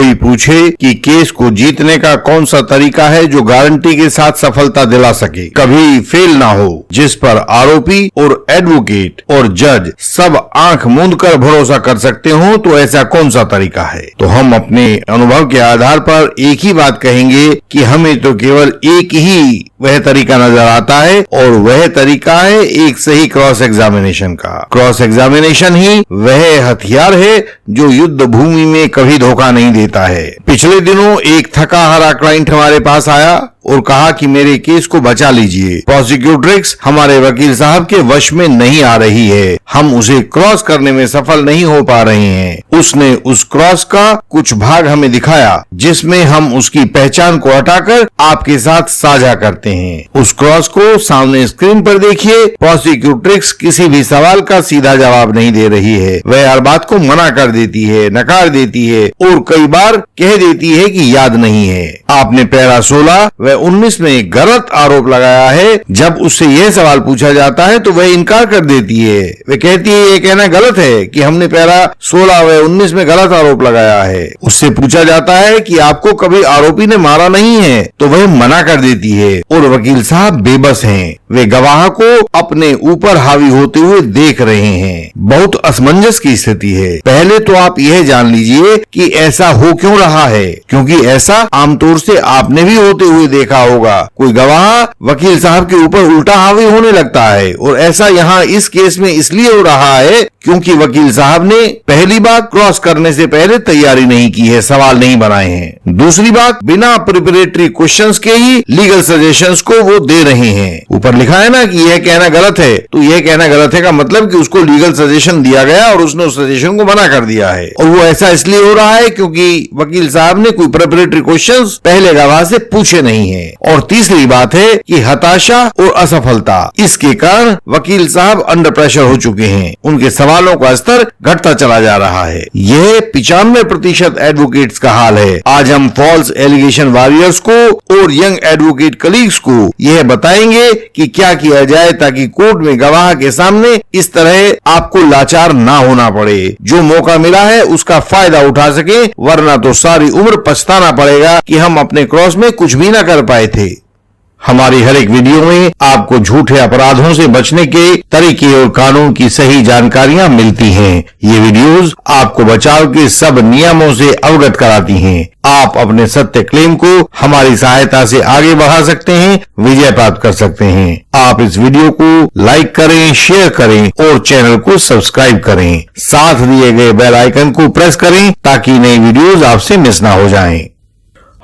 कोई पूछे कि केस को जीतने का कौन सा तरीका है जो गारंटी के साथ सफलता दिला सके, कभी फेल ना हो, जिस पर आरोपी और एडवोकेट और जज सब आंख मूंद कर भरोसा कर सकते हो, तो ऐसा कौन सा तरीका है? तो हम अपने अनुभव के आधार पर एक ही बात कहेंगे कि हमें तो केवल एक ही वह तरीका नजर आता है, और वह तरीका है एक सही क्रॉस एग्जामिनेशन का। क्रॉस एग्जामिनेशन ही वह हथियार है जो युद्ध भूमि में कभी धोखा नहीं देता है। पिछले दिनों एक थका हारा क्लाइंट हमारे पास आया और कहा कि मेरे केस को बचा लीजिए, प्रोसिक्यूट्रिक्स हमारे वकील साहब के वश में नहीं आ रही है, हम उसे क्रॉस करने में सफल नहीं हो पा रहे हैं। उसने उस क्रॉस का कुछ भाग हमें दिखाया जिसमें हम उसकी पहचान को हटाकर आपके साथ साझा करते हैं। उस क्रॉस को सामने स्क्रीन पर देखिए। प्रोसिक्यूट्रिक्स किसी भी सवाल का सीधा जवाब नहीं दे रही है, वह हर बात को मना कर देती है, नकार देती है और कई बार कह देती है कि याद नहीं है। आपने पैरा 16 व 19 में गलत आरोप लगाया है। जब उससे यह सवाल पूछा जाता है तो वह इनकार कर देती है। वह कहती है ये कहना गलत है कि हमने पैरा 16 व 19 में गलत आरोप लगाया है। उससे पूछा जाता है कि आपको कभी आरोपी ने मारा नहीं है, तो वह मना कर देती है और वकील साहब बेबस हैं। वे गवाह को अपने ऊपर हावी होते हुए देख रहे हैं। बहुत असमंजस की स्थिति है। पहले तो आप यह जान लीजिए कि ऐसा हो क्यों रहा है, क्योंकि ऐसा आमतौर से आपने भी होते हुए देखा होगा। कोई गवाह वकील साहब के ऊपर उल्टा हावी होने लगता है, और ऐसा यहाँ इस केस में इसलिए हो रहा है क्योंकि वकील साहब ने पहली बात क्रॉस करने से पहले तैयारी नहीं की है, सवाल नहीं बनाए हैं। दूसरी बात, बिना प्रिपरेटरी क्वेश्चंस के ही लीगल सजेशंस को वो दे रहे हैं। ऊपर लिखा है ना कि यह कहना गलत है, तो यह कहना गलत है का मतलब कि उसको लीगल सजेशन दिया गया और उसने उस सजेशन को मना कर दिया है, और वो ऐसा इसलिए हो रहा है क्योंकि वकील साहब ने कोई प्रिपरेटरी क्वेश्चंस पहले गवाह से पूछे नहीं है। और तीसरी बात है कि हताशा और असफलता, इसके कारण वकील साहब अंडर प्रेशर हो चुके हैं, उनके सवालों का स्तर घटता चला जा रहा है। यह 95% एडवोकेट्स का हाल है। आज हम फॉल्स एलिगेशन वॉरियर्स को और यंग एडवोकेट कलीग्स को यह बताएंगे कि क्या किया जाए ताकि कोर्ट में गवाह के सामने इस तरह आपको लाचार ना होना पड़े। जो मौका मिला है उसका फायदा उठा सके, वरना तो सारी उम्र पछताना पड़ेगा कि हम अपने क्रॉस में कुछ भी ना कर पाए थे। हमारी हर एक वीडियो में आपको झूठे अपराधों से बचने के तरीके और कानून की सही जानकारियां मिलती हैं। ये वीडियोस आपको बचाव के सब नियमों से अवगत कराती हैं। आप अपने सत्य क्लेम को हमारी सहायता से आगे बढ़ा सकते हैं, विजय प्राप्त कर सकते हैं। आप इस वीडियो को लाइक करें, शेयर करें और चैनल को सब्सक्राइब करें। साथ दिए गए बेल आइकन को प्रेस करें ताकि नई वीडियोस आपसे मिस ना हो जाएं।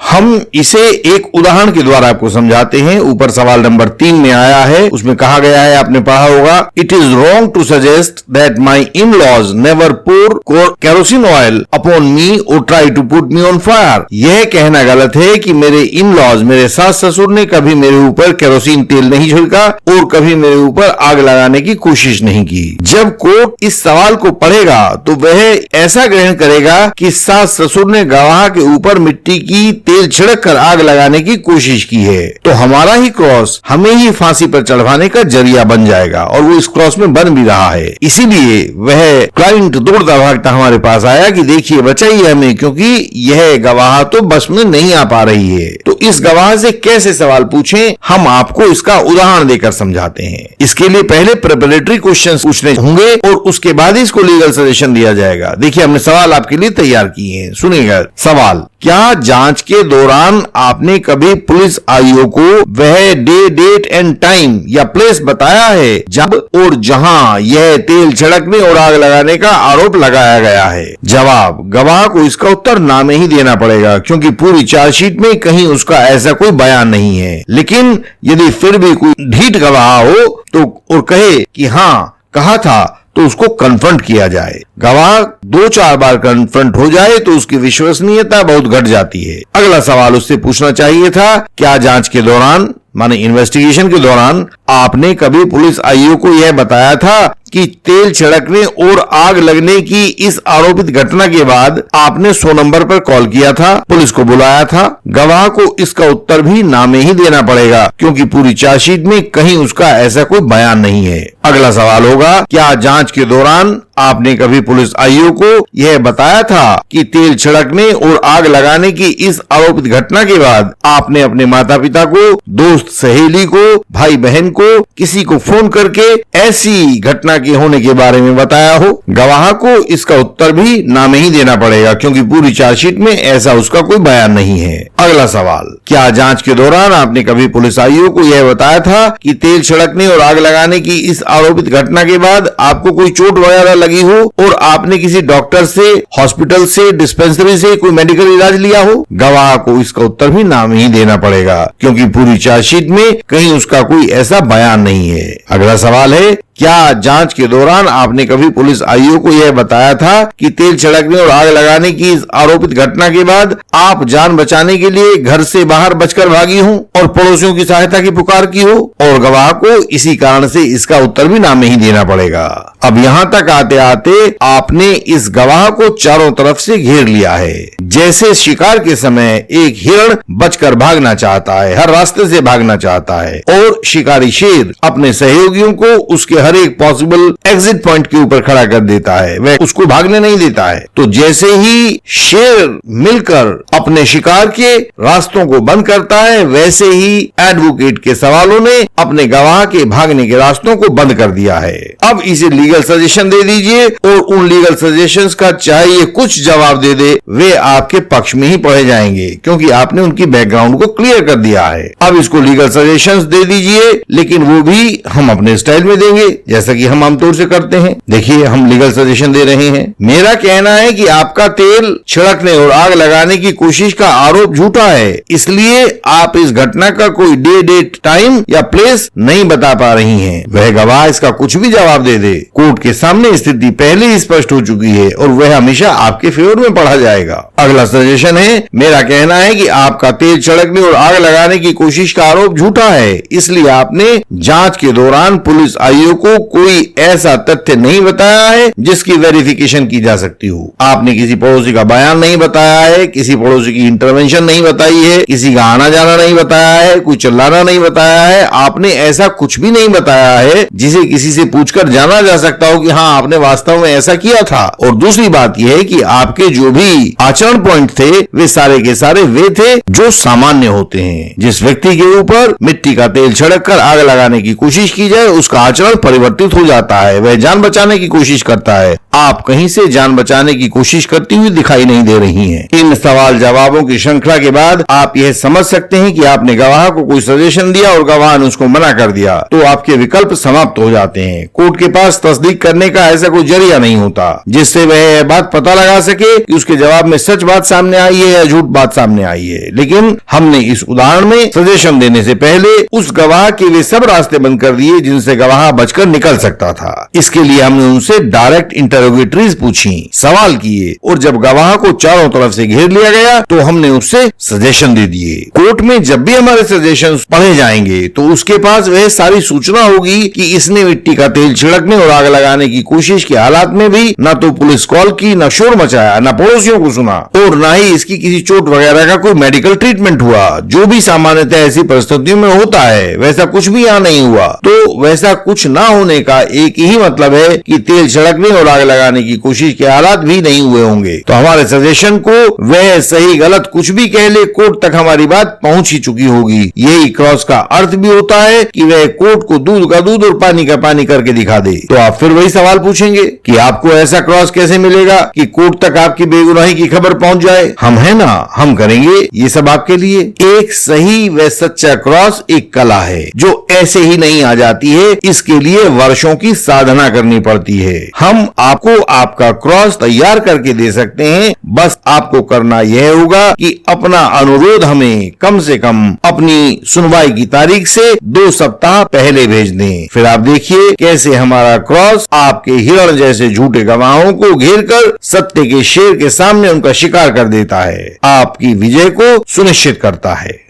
हम इसे एक उदाहरण के द्वारा आपको समझाते हैं। ऊपर सवाल नंबर 3 में आया है, उसमें कहा गया है, आपने पढ़ा होगा, it is wrong to suggest that my in laws never pour kerosene oil upon me और try to put me on fire. यह कहना गलत है कि मेरे इन लॉज, मेरे सास ससुर ने कभी मेरे ऊपर केरोसिन तेल नहीं छिड़का और कभी मेरे ऊपर आग लगाने की कोशिश नहीं की। जब कोर्ट इस सवाल को पढ़ेगा तो वह ऐसा ग्रहण करेगा कि सास ससुर ने गवाह के ऊपर मिट्टी की तेल छिड़क कर आग लगाने की कोशिश की है, तो हमारा ही क्रॉस हमें ही फांसी पर चढ़वाने का जरिया बन जाएगा, और वो इस क्रॉस में बन भी रहा है। इसीलिए वह क्लाइंट दौड़ता भागता हमारे पास आया कि देखिए बचाइए हमें, क्योंकि यह गवाह तो बस में नहीं आ पा रही है। तो इस गवाह से कैसे सवाल पूछें, हम आपको इसका उदाहरण देकर समझाते हैं। इसके लिए पहले प्रिपरेटरी क्वेश्चंस पूछने होंगे और उसके बाद इसको लीगल सजेशन दिया जाएगा। देखिए हमने सवाल आपके लिए तैयार किए हैं, सुनिएगा। सवाल, क्या जांच के दौरान आपने कभी पुलिस आईओ को वह डे, डेट एंड टाइम या प्लेस बताया है जब और जहां यह तेल छिड़कने और आग लगाने का आरोप लगाया गया है? जवाब, गवाह को इसका उत्तर ना में ही देना पड़ेगा, क्योंकि पूरी चार्जशीट में कहीं उसका ऐसा कोई बयान नहीं है। लेकिन यदि फिर भी कोई ढीठ गवाह हो तो और कहे कि हाँ कहा था, तो उसको कन्फ्रंट किया जाए। गवाह 2-4 बार कन्फ्रंट हो जाए तो उसकी विश्वसनीयता बहुत घट जाती है। अगला सवाल उससे पूछना चाहिए था, क्या जांच के दौरान, माने इन्वेस्टिगेशन के दौरान, आपने कभी पुलिस आईओ को यह बताया था कि तेल छिड़कने और आग लगने की इस आरोपित घटना के बाद आपने 100 नंबर पर कॉल किया था, पुलिस को बुलाया था? गवाह को इसका उत्तर भी ना में ही देना पड़ेगा, क्योंकि पूरी चार्जशीट में कहीं उसका ऐसा कोई बयान नहीं है। अगला सवाल होगा, क्या जांच के दौरान आपने कभी पुलिस आईओ को यह बताया था कि तेल छिड़कने और आग लगाने की इस आरोपित घटना के बाद आपने अपने माता पिता को, दोस्त सहेली को, भाई बहन को, किसी को फोन करके ऐसी घटना के होने के बारे में बताया हो? गवाह को इसका उत्तर भी ना में ही देना पड़ेगा, क्योंकि पूरी चार्जशीट में ऐसा उसका कोई बयान नहीं है। अगला सवाल, क्या जांच के दौरान आपने कभी पुलिस आईओ को यह बताया था कि तेल छिड़कने और आग लगाने की इस आरोपित घटना के बाद आपको कोई चोट वगैरह लगी हो और आपने किसी डॉक्टर से, हॉस्पिटल से, डिस्पेंसरी से कोई मेडिकल इलाज लिया हो? गवाह को इसका उत्तर भी ना में ही देना पड़ेगा, क्योंकि पूरी चार्जशीट में कहीं उसका कोई ऐसा बयान नहीं है। अगला सवाल है, क्या जांच के दौरान आपने कभी पुलिस आईओ को यह बताया था कि तेल छिड़कने और आग लगाने की इस आरोपित घटना के बाद आप जान बचाने के लिए घर से बाहर बचकर भागी हो और पड़ोसियों की सहायता की पुकार की हो? और गवाह को इसी कारण से इसका उत्तर भी ना में ही देना पड़ेगा। अब यहाँ तक आते आते आपने इस गवाह को चारों तरफ से घेर लिया है। जैसे शिकार के समय एक हिरण बचकर भागना चाहता है, हर रास्ते से भागना चाहता है, और शिकारी शेर अपने सहयोगियों को उसके हर एक पॉसिबल एग्जिट पॉइंट के ऊपर खड़ा कर देता है, वह उसको भागने नहीं देता है। तो जैसे ही शेर मिलकर अपने शिकार के रास्तों को बंद करता है, वैसे ही एडवोकेट के सवालों ने अपने गवाह के भागने के रास्तों को बंद कर दिया है। अब इसे लीगल सजेशन दे दीजिए और उन लीगल सजेशंस का चाहे ये कुछ जवाब दे दे, वे आपके पक्ष में ही पढ़े जाएंगे, क्योंकि आपने उनकी बैकग्राउंड को क्लियर कर दिया है। अब इसको लीगल सजेशंस दे दीजिए, लेकिन वो भी हम अपने स्टाइल में देंगे, जैसा कि हम आमतौर से करते हैं। देखिए, हम लीगल सजेशन दे रहे हैं। मेरा कहना है कि आपका तेल छिड़कने और आग लगाने की कोशिश का आरोप झूठा है, इसलिए आप इस घटना का कोई डे, डेट, टाइम या प्लेस नहीं बता पा रही हैं। वह गवाह इसका कुछ भी जवाब दे दे, कोर्ट के सामने स्थिति पहले ही स्पष्ट हो चुकी है और वह हमेशा आपके फेवर में पढ़ा जाएगा। अगला सजेशन है, मेरा कहना है कि आपका तेल छिड़कने और आग लगाने की कोशिश का आरोप झूठा है, इसलिए आपने जांच के दौरान पुलिस आईओ को कोई ऐसा तथ्य नहीं बताया है जिसकी वेरिफिकेशन की जा सकती हो। आपने किसी पड़ोसी का बयान नहीं बताया है, किसी पड़ोसी की इंटरवेंशन नहीं बताई है, किसी का आना जाना नहीं बताया है, कोई चिल्लाना नहीं बताया है। आपने ऐसा कुछ भी नहीं बताया है जिसे किसी से पूछकर जाना जा सकता हो कि हाँ, आपने वास्तव में ऐसा किया था। और दूसरी बात यह है कि आपके जो भी आचरण पॉइंट थे, वे सारे के सारे वे थे जो सामान्य होते हैं। जिस व्यक्ति के ऊपर मिट्टी का तेल छिड़क कर आग लगाने की कोशिश की जाए, उसका आचरण परिवर्तित हो जाता है, वह जान बचाने की कोशिश करता है। आप कहीं से जान बचाने की कोशिश करती हुई दिखाई नहीं दे रही हैं। इन सवाल जवाबों की श्रृंखला के बाद आप यह समझ सकते हैं कि आपने गवाह को कोई सजेशन दिया और गवाह ने उसको मना कर दिया, तो आपके विकल्प समाप्त हो जाते हैं। कोर्ट के पास तस्दीक करने का ऐसा कोई जरिया नहीं होता जिससे वह यह बात पता लगा सके कि उसके जवाब में सच बात सामने आई है या झूठ बात सामने आई है। लेकिन हमने इस उदाहरण में सजेशन देने से पहले उस गवाह के वे सब रास्ते बंद कर दिए जिनसे गवाह बचकर निकल सकता था। इसके लिए हमने उनसे डायरेक्ट इंटरोगेटरीज पूछी, सवाल किए, और जब गवाह को चारों तरफ से घेर लिया गया तो हमने उससे सजेशन दे दिए। कोर्ट में जब भी हमारे सजेशन पढ़े जाएंगे तो उसके पास वह सारी सूचना होगी कि इसने मिट्टी का तेल छिड़कने और आग लगाने की कोशिश के हालात में भी न तो पुलिस कॉल की, न शोर मचाया, न पड़ोसियों को सुना, और न ही इसकी किसी चोट वगैरह का कोई मेडिकल ट्रीटमेंट हुआ। जो भी सामान्यतः ऐसी परिस्थितियों में होता है, वैसा कुछ भी यहाँ नहीं हुआ। तो वैसा कुछ ना होने का एक ही मतलब है कि तेल छिड़कने और आग लगाने की कोशिश के हालात भी नहीं हुए होंगे। तो हमारे सजेशन को वह सही गलत कुछ भी कह ले, कोर्ट तक हमारी बात पहुंच ही चुकी होगी। यही क्रॉस का अर्थ भी होता है कि वह कोर्ट को दूध का दूध और पानी का पानी करके दिखा दे। तो आप फिर वही सवाल पूछेंगे कि आपको ऐसा क्रॉस कैसे मिलेगा कि कोर्ट तक आपकी बेगुनाही की खबर पहुंच जाए। हम है ना, हम करेंगे ये सब आपके लिए। एक सही व सच्चा क्रॉस एक कला है जो ऐसे ही नहीं आ जाती है, इसके लिए वर्षों की साधना करनी पड़ती है। हम आपको आपका क्रॉस तैयार करके दे सकते हैं, बस आपको करना यह होगा कि अपना अनुरोध हमें कम से कम अपनी सुनवाई की तारीख से 2 सप्ताह पहले भेज दें। फिर आप देखिए कैसे हमारा क्रॉस आपके हिरण जैसे झूठे गवाहों को घेरकर सत्य के शेर के सामने उनका शिकार कर देता है, आपकी विजय को सुनिश्चित करता है।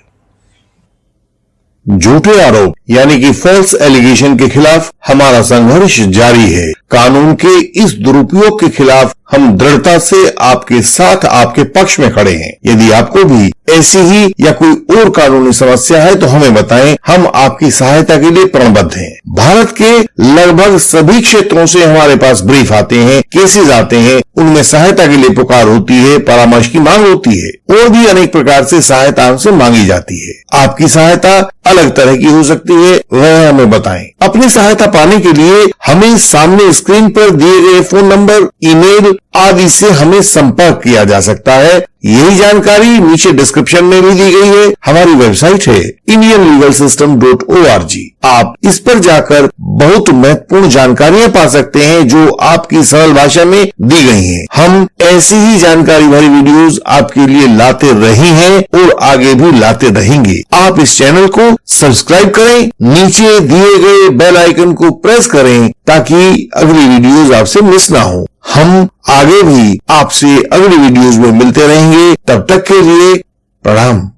झूठे आरोप यानी कि फॉल्स एलिगेशन के खिलाफ हमारा संघर्ष जारी है। कानून के इस दुरुपयोग के खिलाफ हम दृढ़ता से आपके साथ, आपके पक्ष में खड़े हैं। यदि आपको भी ऐसी ही या कोई और कानूनी समस्या है तो हमें बताएं, हम आपकी सहायता के लिए प्रणबद्ध हैं। भारत के लगभग सभी क्षेत्रों से हमारे पास ब्रीफ आते हैं, केसेस आते हैं, उनमें सहायता के लिए पुकार होती है, परामर्श की मांग होती है और भी अनेक प्रकार से सहायता हमसे मांगी जाती है। आपकी सहायता अलग तरह की हो सकती है, वह हमें बताएं। अपनी सहायता पाने के लिए हमें सामने स्क्रीन पर दिए गए फोन नंबर, ईमेल आदि से हमें संपर्क किया जा सकता है। यही जानकारी नीचे डिस्क्रिप्शन में भी दी गई है। हमारी वेबसाइट है indianlegalsystem.org। आप इस पर जाकर बहुत महत्वपूर्ण जानकारियां पा सकते हैं जो आपकी सरल भाषा में दी गई हैं। हम ऐसी ही जानकारी भरी वीडियोस आपके लिए लाते रहे हैं और आगे भी लाते रहेंगे। आप इस चैनल को सब्सक्राइब करें, नीचे दिए गए बेल आइकन को प्रेस करें ताकि अगली वीडियोस आपसे मिस ना हो। हम आगे भी आपसे अगली वीडियोस में मिलते रहेंगे। तब तक के लिए प्रणाम।